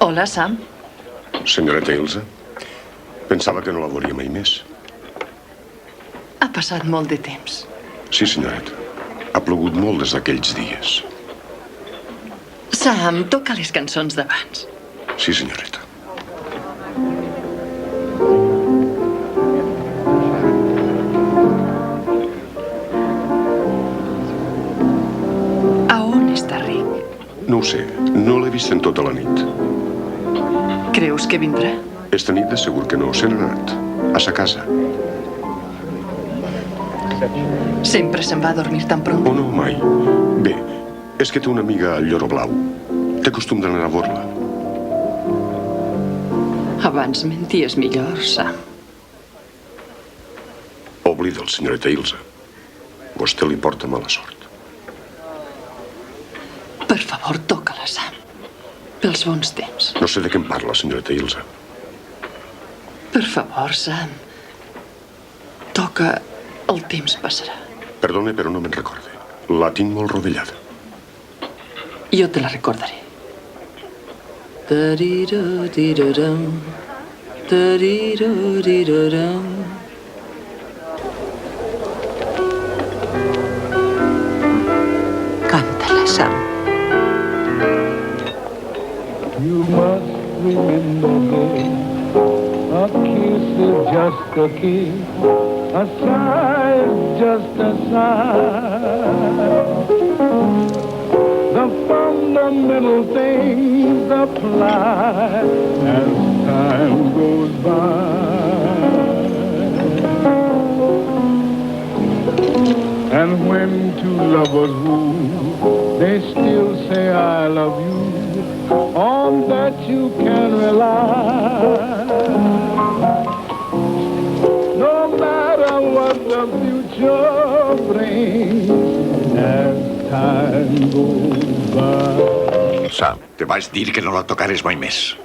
Hola, Sam. Senyoreta Ilse, pensava que no la veuria mai més. Ha passat molt de temps. Sí, senyoreta. Ha plogut molt des d'aquells dies. Sam, toca les cançons d'abans. Sí, senyoreta. A on està Rick? No ho sé, no l'he vist en tota la nit. Creus que vindrà? Esta nit de segur que no, se n'ha anat. A sa casa. Sempre se'n va a dormir tan pront? Oh, no, mai. Bé, és que té una amiga al Lloro Blau. Té costum d'anar a veure-la. Abans menties millor, Sam. Oblida'l, senyoreta Ilse. Vostè li porta mala sort. Per favor, toca-la, Sam. Pels bons temps. No sé de què em parla, senyoreta Ilse. Per favor, Sam. Toca El temps passarà. Perdone, però no me'n recorde. La tinc molt rovellada. Jo te la recordaré. Tarirotiraram, tarirotiraram. Canta-la, Sam. You must remember this. A kiss is just a kiss. A sigh is just a sigh. The fundamental things apply as time goes by. And when two lovers woo, they still say I love you. On that you can rely. No matter what the future brings as time goes by. Sam, te vaig dir que no la tocares mai més.